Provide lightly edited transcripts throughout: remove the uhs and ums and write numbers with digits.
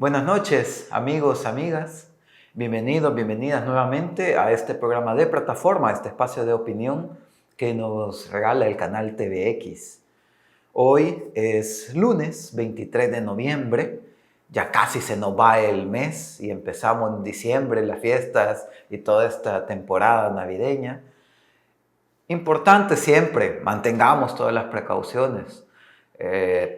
Buenas noches, amigos, amigas. Bienvenidos, bienvenidas nuevamente a este programa de plataforma, a este espacio de opinión que nos regala el canal TVX. Hoy es lunes 23 de noviembre, ya casi se nos va el mes y empezamos en diciembre las fiestas y toda esta temporada navideña. Importante siempre, mantengamos todas las precauciones.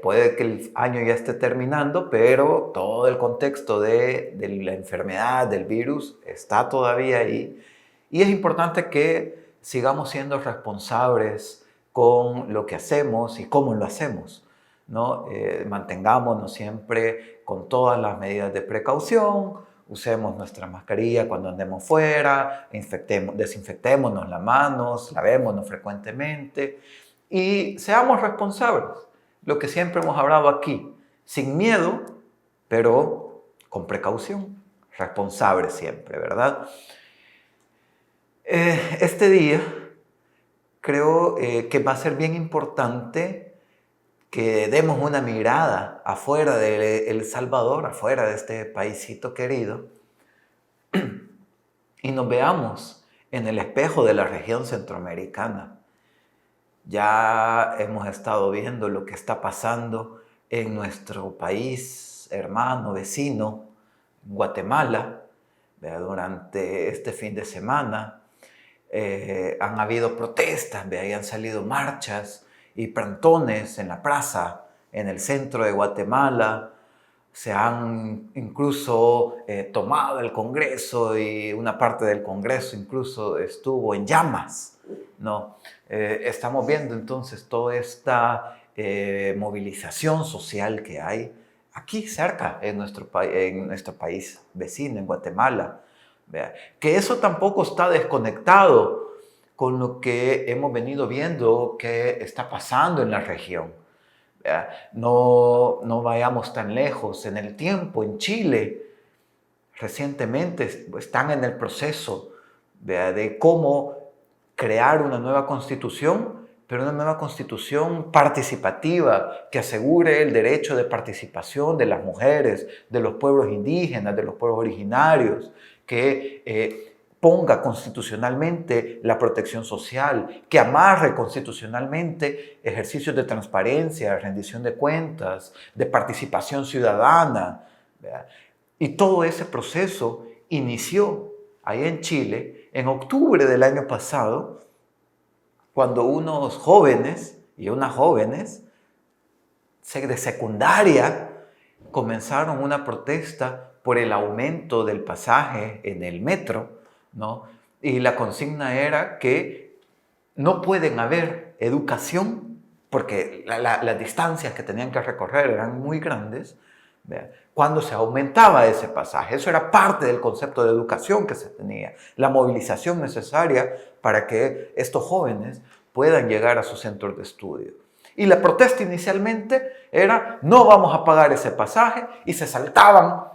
Puede que el año ya esté terminando, pero todo el contexto de la enfermedad, del virus, está todavía ahí. Y es importante que sigamos siendo responsables con lo que hacemos y cómo lo hacemos, ¿no? Mantengámonos siempre con todas las medidas de precaución, usemos nuestra mascarilla cuando andemos fuera, desinfectémonos las manos, lavémonos frecuentemente y seamos responsables. Lo que siempre hemos hablado aquí, sin miedo, pero con precaución, responsable siempre, ¿verdad? Este día creo que va a ser bien importante que demos una mirada afuera de El Salvador, afuera de este paisito querido, y nos veamos en el espejo de la región centroamericana. Ya hemos estado viendo lo que está pasando en nuestro país hermano, vecino, Guatemala, durante este fin de semana. Han habido protestas, han salido marchas y plantones en la plaza, en el centro de Guatemala. Se han incluso tomado el Congreso y una parte del Congreso incluso estuvo en llamas, ¿no? Estamos viendo entonces toda esta movilización social que hay aquí cerca en nuestro país vecino, en Guatemala. ¿Vea? Que eso tampoco está desconectado con lo que hemos venido viendo que está pasando en la región. No vayamos tan lejos. En el tiempo, en Chile, recientemente están en el proceso de cómo crear una nueva constitución, pero una nueva constitución participativa que asegure el derecho de participación de las mujeres, de los pueblos indígenas, de los pueblos originarios, que ponga constitucionalmente la protección social, que amarre constitucionalmente ejercicios de transparencia, rendición de cuentas, de participación ciudadana, ¿verdad? Y todo ese proceso inició ahí en Chile en octubre del año pasado, cuando unos jóvenes y unas jóvenes de secundaria comenzaron una protesta por el aumento del pasaje en el metro, ¿no? Y la consigna era que no pueden haber educación, porque las distancias que tenían que recorrer eran muy grandes, ¿verdad? Cuando se aumentaba ese pasaje. Eso era parte del concepto de educación que se tenía, la movilización necesaria para que estos jóvenes puedan llegar a sus centros de estudio. Y la protesta inicialmente era: no vamos a pagar ese pasaje, y se saltaban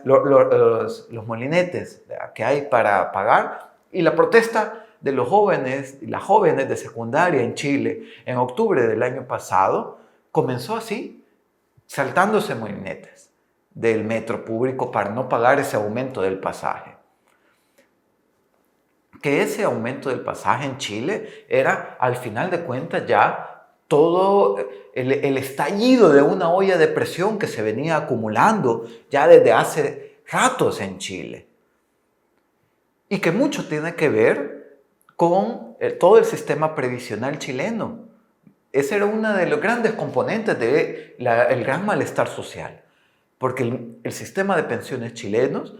los molinetes que hay para pagar. Y la protesta de los jóvenes y las jóvenes de secundaria en Chile en octubre del año pasado comenzó así, saltándose molinetes del metro público para no pagar ese aumento del pasaje. Que ese aumento del pasaje en Chile era, al final de cuentas, ya todo el estallido de una olla de presión que se venía acumulando ya desde hace ratos en Chile. Y que mucho tiene que ver con todo el sistema previsional chileno. Ese era uno de los grandes componentes del gran malestar social, porque el sistema de pensiones chilenos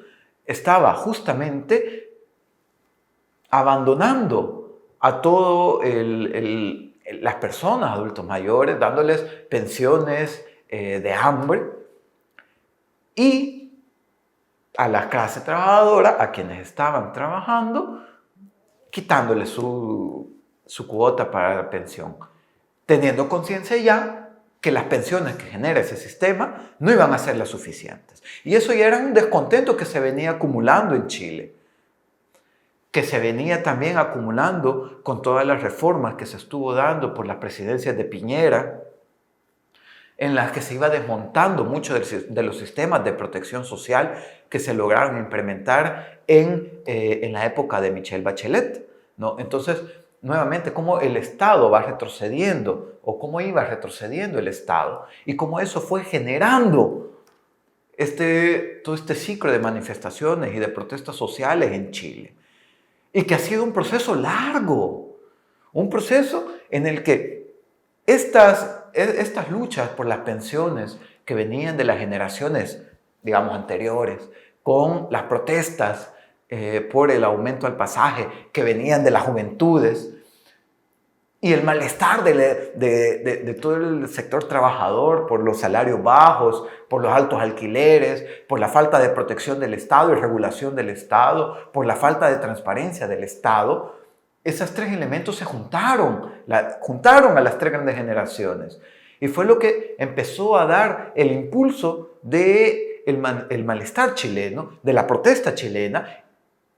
estaba justamente abandonando a todas las personas, adultos mayores, dándoles pensiones de hambre, y a la clase trabajadora, a quienes estaban trabajando, quitándoles su cuota para la pensión, teniendo conciencia ya que las pensiones que genera ese sistema no iban a ser las suficientes. Y eso ya era un descontento que se venía acumulando en Chile, que se venía también acumulando con todas las reformas que se estuvo dando por las presidencias de Piñera, en las que se iba desmontando muchos de los sistemas de protección social que se lograron implementar en la época de Michelle Bachelet, ¿no? Entonces, nuevamente, cómo el Estado va retrocediendo o cómo iba retrocediendo el Estado y cómo eso fue generando todo este ciclo de manifestaciones y de protestas sociales en Chile. Y que ha sido un proceso largo, un proceso en el que estas luchas por las pensiones que venían de las generaciones, digamos, anteriores, con las protestas por el aumento al pasaje que venían de las juventudes, y el malestar de todo el sector trabajador por los salarios bajos, por los altos alquileres, por la falta de protección del Estado y regulación del Estado, por la falta de transparencia del Estado, esos tres elementos se juntaron a las tres grandes generaciones. Y fue lo que empezó a dar el impulso del malestar chileno, de la protesta chilena,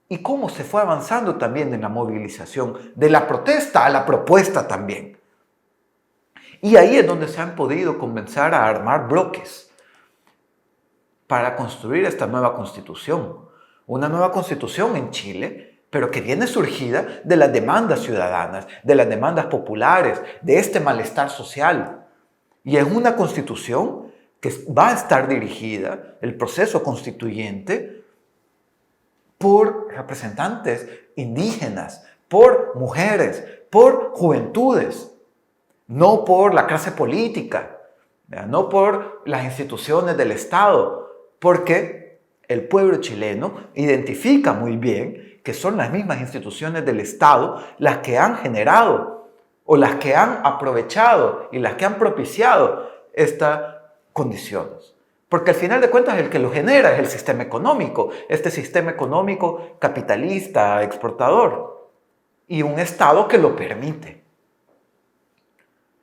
y cómo se fue avanzando también en la movilización, de la protesta a la propuesta también. Y ahí es donde se han podido comenzar a armar bloques para construir esta nueva constitución. Una nueva constitución en Chile, pero que viene surgida de las demandas ciudadanas, de las demandas populares, de este malestar social. Y es una constitución que va a estar dirigida, el proceso constituyente, por representantes indígenas, por mujeres, por juventudes, no por la clase política, no por las instituciones del Estado, porque el pueblo chileno identifica muy bien que son las mismas instituciones del Estado las que han generado o las que han aprovechado y las que han propiciado estas condiciones. Porque al final de cuentas el que lo genera es el sistema económico, este sistema económico capitalista, exportador, y un Estado que lo permite.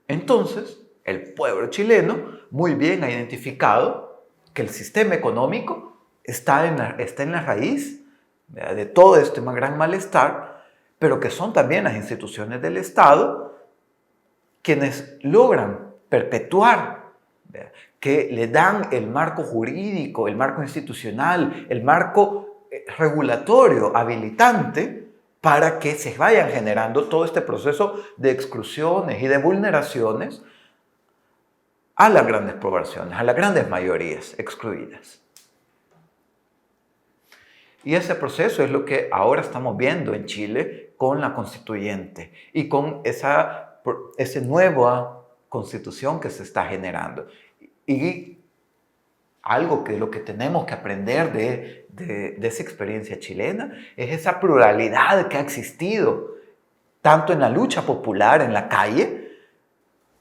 Entonces, el pueblo chileno muy bien ha identificado que el sistema económico está en la raíz de todo este gran malestar, pero que son también las instituciones del Estado quienes logran perpetuar, que le dan el marco jurídico, el marco institucional, el marco regulatorio habilitante para que se vayan generando todo este proceso de exclusiones y de vulneraciones a las grandes poblaciones, a las grandes mayorías excluidas. Y ese proceso es lo que ahora estamos viendo en Chile con la constituyente y con esa nueva constitución que se está generando. Y algo que lo que tenemos que aprender de esa experiencia chilena es esa pluralidad que ha existido, tanto en la lucha popular, en la calle,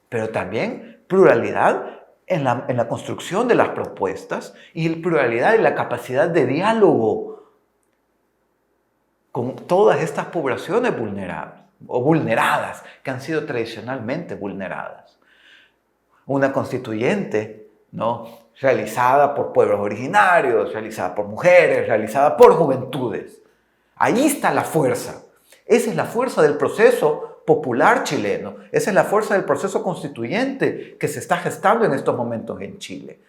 pero también pluralidad en la construcción de las propuestas y pluralidad en la capacidad de diálogo con todas estas poblaciones vulnerables o vulneradas, que han sido tradicionalmente vulneradas. Una constituyente, ¿no?, realizada por pueblos originarios, realizada por mujeres, realizada por juventudes. Ahí está la fuerza. Esa es la fuerza del proceso popular chileno. Esa es la fuerza del proceso constituyente que se está gestando en estos momentos en Chile.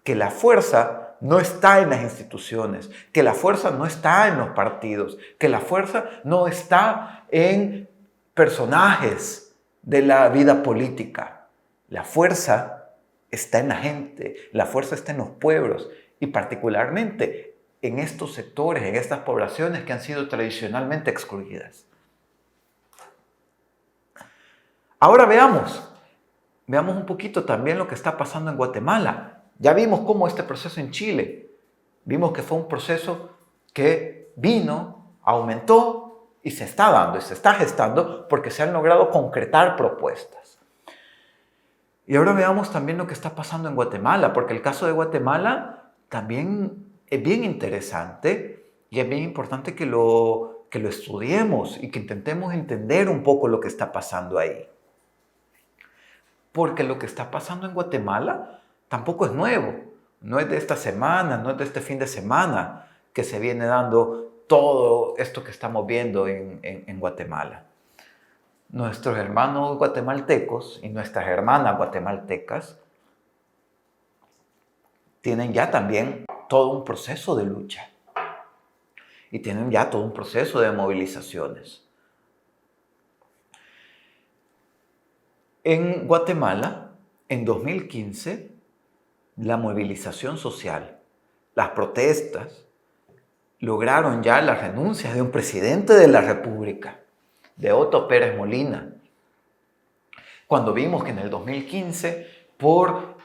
Que la fuerza no está en las instituciones, que la fuerza no está en los partidos, que la fuerza no está en personajes de la vida política. La fuerza está en la gente, la fuerza está en los pueblos y particularmente en estos sectores, en estas poblaciones que han sido tradicionalmente excluidas. Ahora veamos un poquito también lo que está pasando en Guatemala. Ya vimos cómo este proceso en Chile, vimos que fue un proceso que vino, aumentó y se está dando y se está gestando porque se han logrado concretar propuestas. Y ahora veamos también lo que está pasando en Guatemala, porque el caso de Guatemala también es bien interesante y es bien importante que lo estudiemos y que intentemos entender un poco lo que está pasando ahí. Porque lo que está pasando en Guatemala tampoco es nuevo, no es de esta semana, no es de este fin de semana que se viene dando todo esto que estamos viendo en Guatemala. nuestros hermanos guatemaltecos y nuestras hermanas guatemaltecas tienen ya también todo un proceso de lucha y tienen ya todo un proceso de movilizaciones. En Guatemala, en 2015, la movilización social, las protestas, lograron ya la renuncia de un presidente de la República, de Otto Pérez Molina. Cuando vimos que en el 2015, por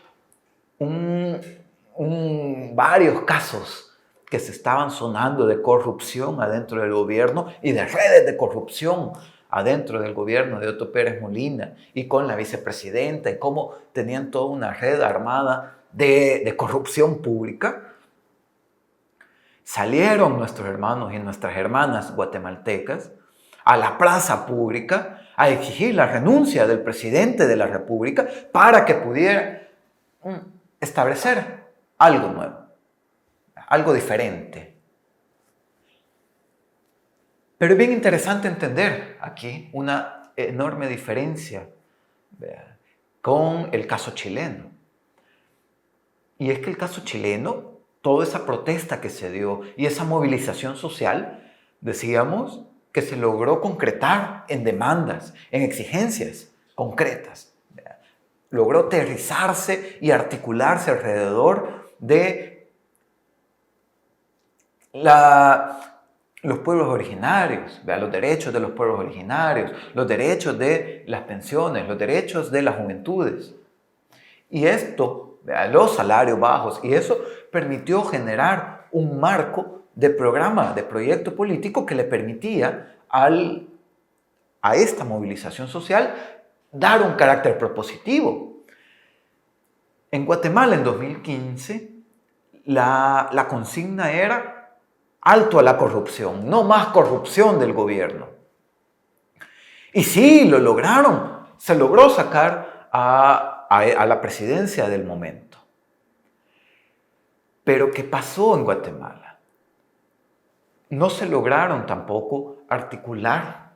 varios casos que se estaban sonando de corrupción adentro del gobierno y de redes de corrupción adentro del gobierno de Otto Pérez Molina y con la vicepresidenta y cómo tenían toda una red armada de corrupción pública, salieron nuestros hermanos y nuestras hermanas guatemaltecas a la plaza pública a exigir la renuncia del presidente de la República para que pudiera establecer algo nuevo, algo diferente. Pero es bien interesante entender aquí una enorme diferencia con el caso chileno. Y es que el caso chileno, toda esa protesta que se dio y esa movilización social, decíamos que se logró concretar en demandas, en exigencias concretas. Logró aterrizarse y articularse alrededor de los pueblos originarios, los derechos de los pueblos originarios, los derechos de las pensiones, los derechos de las juventudes. Y esto, los salarios bajos, y eso permitió generar un marco de programa, de proyecto político que le permitía a esta movilización social dar un carácter propositivo. En Guatemala, en 2015, la consigna era alto a la corrupción, no más corrupción del gobierno. Y sí, lo lograron. Se logró sacar a la presidencia del momento. Pero ¿qué pasó en Guatemala? No se lograron tampoco articular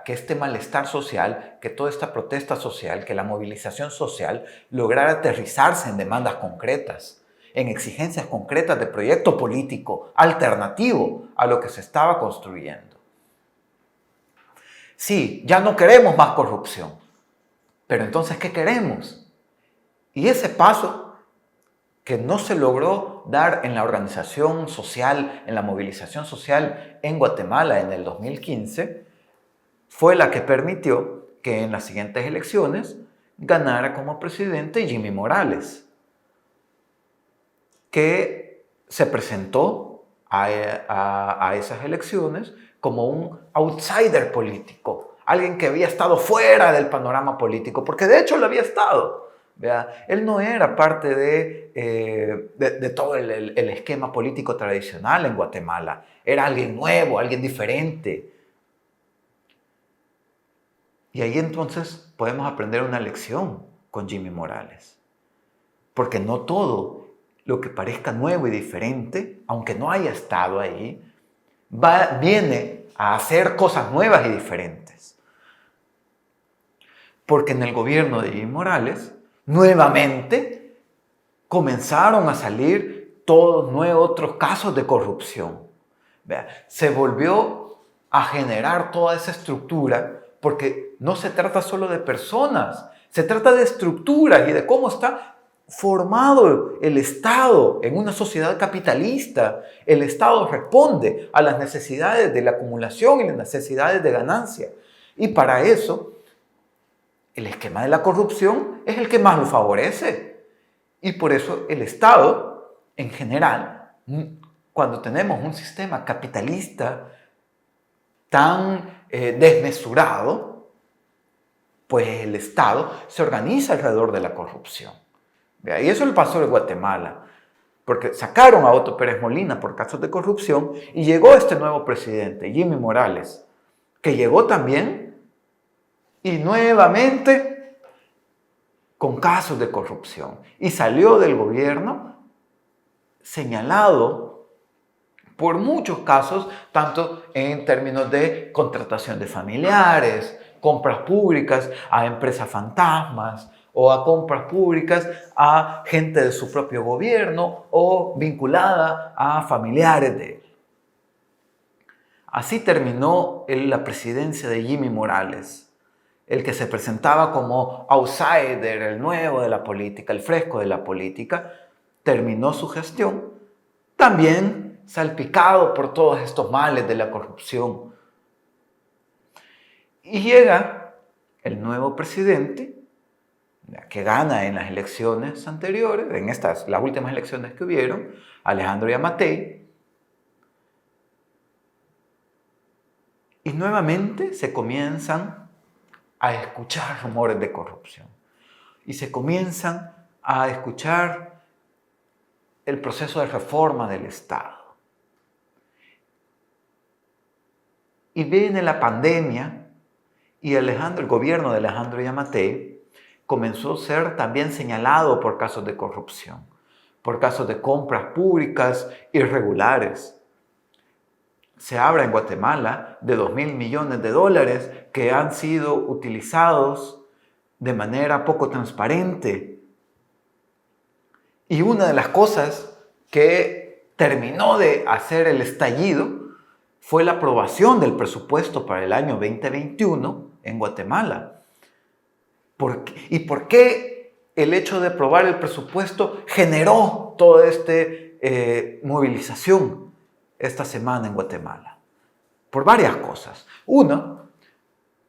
que este malestar social, que toda esta protesta social, que la movilización social lograra aterrizarse en demandas concretas, en exigencias concretas de proyecto político alternativo a lo que se estaba construyendo. Sí, ya no queremos más corrupción, pero entonces, ¿qué queremos? Y ese paso que no se logró dar en la organización social, en la movilización social en Guatemala en el 2015, fue la que permitió que en las siguientes elecciones ganara como presidente Jimmy Morales, que se presentó a esas elecciones como un outsider político, alguien que había estado fuera del panorama político, porque de hecho lo había estado. Él no era parte de todo el esquema político tradicional en Guatemala. Era alguien nuevo, alguien diferente. Y ahí entonces podemos aprender una lección con Jimmy Morales. Porque no todo lo que parezca nuevo y diferente, aunque no haya estado ahí, viene a hacer cosas nuevas y diferentes. Porque en el gobierno de Jimmy Morales, nuevamente comenzaron a salir todos otros casos de corrupción. Se volvió a generar toda esa estructura, porque no se trata solo de personas, se trata de estructuras y de cómo está formado el Estado en una sociedad capitalista. El Estado responde a las necesidades de la acumulación y las necesidades de ganancia. Y para eso, el esquema de la corrupción es el que más lo favorece. Y por eso el Estado, en general, cuando tenemos un sistema capitalista tan desmesurado, pues el Estado se organiza alrededor de la corrupción. Y eso le pasó en Guatemala, porque sacaron a Otto Pérez Molina por casos de corrupción y llegó este nuevo presidente, Jimmy Morales, que llegó también y nuevamente con casos de corrupción. Y salió del gobierno señalado por muchos casos, tanto en términos de contratación de familiares, compras públicas a empresas fantasmas o a compras públicas a gente de su propio gobierno o vinculada a familiares de él. Así terminó la presidencia de Jimmy Morales, el que se presentaba como outsider, el nuevo de la política, el fresco de la política. Terminó su gestión también salpicado por todos estos males de la corrupción. Y llega el nuevo presidente, que gana en las elecciones anteriores, las últimas elecciones que hubieron, Alejandro Yamatei, y nuevamente se comienzan a escuchar rumores de corrupción. Y se comienzan a escuchar el proceso de reforma del Estado. Y viene la pandemia y el gobierno de Alejandro Yamatei comenzó a ser también señalado por casos de corrupción, por casos de compras públicas irregulares. Se habla en Guatemala de 2.000 millones de dólares que han sido utilizados de manera poco transparente. Y una de las cosas que terminó de hacer el estallido fue la aprobación del presupuesto para el año 2021 en Guatemala. ¿Y por qué el hecho de aprobar el presupuesto generó toda esta movilización esta semana en Guatemala? Por varias cosas. Una,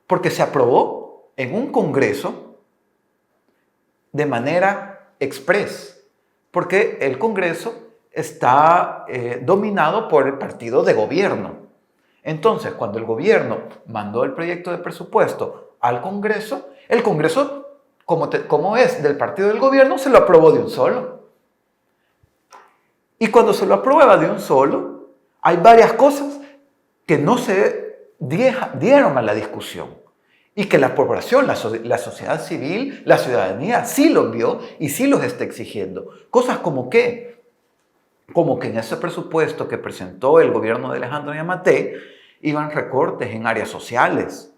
porque se aprobó en un congreso de manera express, porque el congreso está dominado por el partido de gobierno. Entonces, cuando el gobierno mandó el proyecto de presupuesto al Congreso, el Congreso, como es del partido del gobierno, se lo aprobó de un solo. Y cuando se lo aprueba de un solo, hay varias cosas que no se dieron a la discusión y que la población, la sociedad civil, la ciudadanía sí los vio y sí los está exigiendo. Cosas como que en ese presupuesto que presentó el gobierno de Alejandro Yamatei iban recortes en áreas sociales,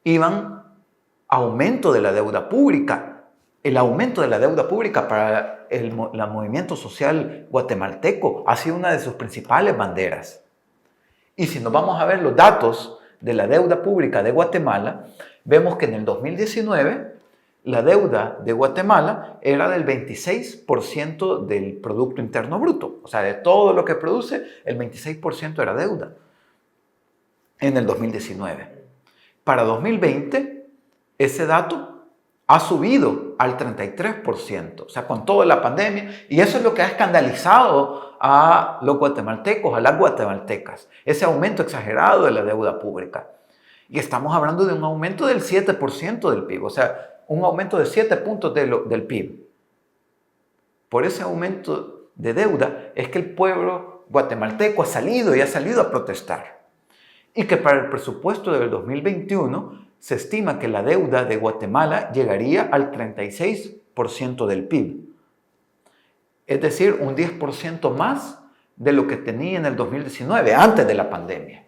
iban aumento de la deuda pública. El aumento de la deuda pública para el movimiento social guatemalteco ha sido una de sus principales banderas. Y si nos vamos a ver los datos de la deuda pública de Guatemala, vemos que en el 2019 la deuda de Guatemala era del 26% del Producto Interno Bruto. O sea, de todo lo que produce, el 26% era deuda en el 2019. Para 2020, ese dato ha subido al 33%, o sea, con toda la pandemia, y eso es lo que ha escandalizado a los guatemaltecos, a las guatemaltecas, ese aumento exagerado de la deuda pública. Y estamos hablando de un aumento del 7% del PIB, o sea, un aumento de 7 puntos del PIB. Por ese aumento de deuda es que el pueblo guatemalteco ha salido a protestar. Y que para el presupuesto del 2021 se estima que la deuda de Guatemala llegaría al 36% del PIB. Es decir, un 10% más de lo que tenía en el 2019, antes de la pandemia.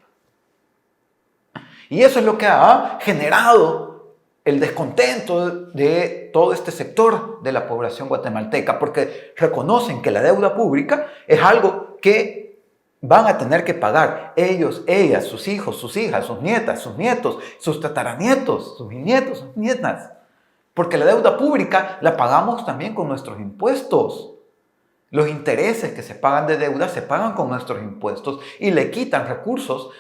Y eso es lo que ha generado el descontento de todo este sector de la población guatemalteca, porque reconocen que la deuda pública es algo que van a tener que pagar ellos, ellas, sus hijos, sus hijas, sus nietas, sus nietos, sus tataranietos, sus bisnietos, sus nietas. Porque la deuda pública la pagamos también con nuestros impuestos. Los intereses que se pagan de deuda se pagan con nuestros impuestos y le quitan recursos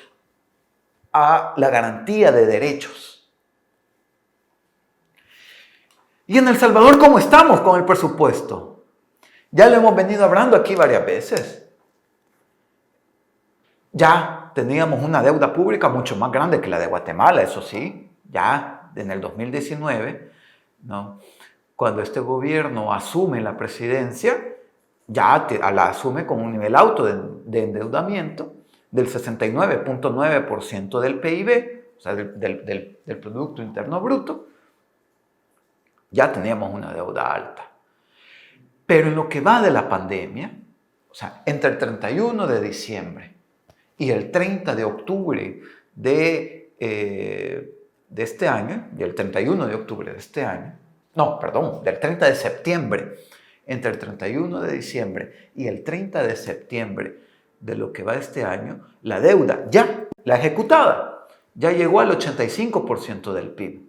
a la garantía de derechos. ¿Y en El Salvador cómo estamos con el presupuesto? Ya lo hemos venido hablando aquí varias veces. Ya teníamos una deuda pública mucho más grande que la de Guatemala, eso sí, ya en el 2019, ¿no? Cuando este gobierno asume la presidencia, ya la asume con un nivel alto de endeudamiento del 69.9% del PIB, o sea, del Producto Interno Bruto. Ya teníamos una deuda alta. Pero en lo que va de la pandemia, o sea, entre el 31 de diciembre y el 30 de octubre de de este año, y el 31 de octubre de este año, no, perdón, del 30 de septiembre, entre el 31 de diciembre y el 30 de septiembre de lo que va este año, la deuda ya, la ejecutada, ya llegó al 85% del PIB.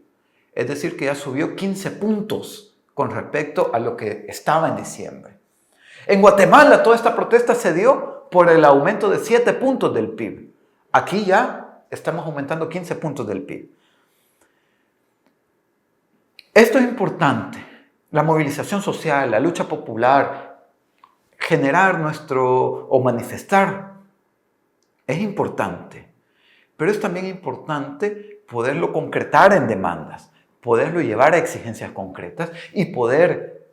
Es decir, que ya subió 15 puntos con respecto a lo que estaba en diciembre. En Guatemala toda esta protesta se dio por el aumento de 7 puntos del PIB. Aquí ya estamos aumentando 15 puntos del PIB. Esto es importante. La movilización social, la lucha popular, generar o manifestar es importante. Pero es también importante poderlo concretar en demandas, poderlo llevar a exigencias concretas y poder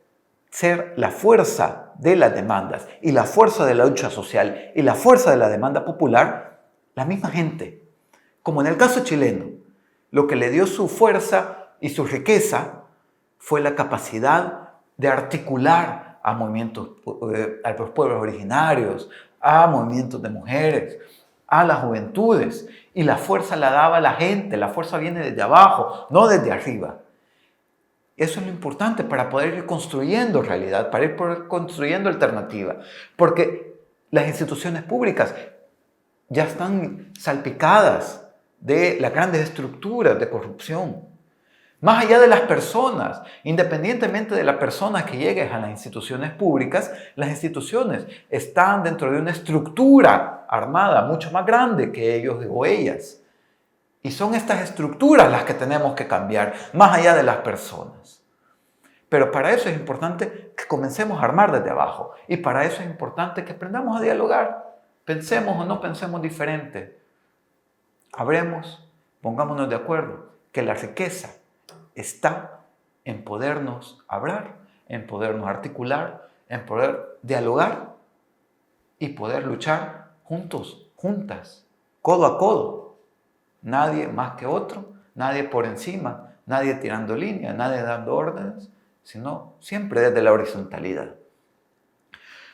ser la fuerza de las demandas y la fuerza de la lucha social y la fuerza de la demanda popular, la misma gente. Como en el caso chileno, lo que le dio su fuerza y su riqueza fue la capacidad de articular a movimientos, a los pueblos originarios, a movimientos de mujeres, a las juventudes. Y la fuerza la daba la gente, la fuerza viene desde abajo, no desde arriba. Eso es lo importante para poder ir construyendo realidad, para ir construyendo alternativa. Porque las instituciones públicas ya están salpicadas de las grandes estructuras de corrupción. Más allá de las personas, independientemente de la persona que llegue a las instituciones públicas, las instituciones están dentro de una estructura armada mucho más grande que ellos o ellas. Y son estas estructuras las que tenemos que cambiar, más allá de las personas. Pero para eso es importante que comencemos a armar desde abajo. Y para eso es importante que aprendamos a dialogar. Pensemos o no pensemos diferente. Hablemos, pongámonos de acuerdo, que la riqueza está en podernos hablar, en podernos articular, en poder dialogar y poder luchar juntos, juntas, codo a codo. Nadie más que otro, nadie por encima, nadie tirando línea, nadie dando órdenes, sino siempre desde la horizontalidad.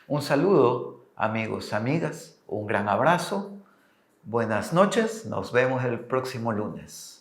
Un saludo, amigos, amigas, un gran abrazo, buenas noches, nos vemos el próximo lunes.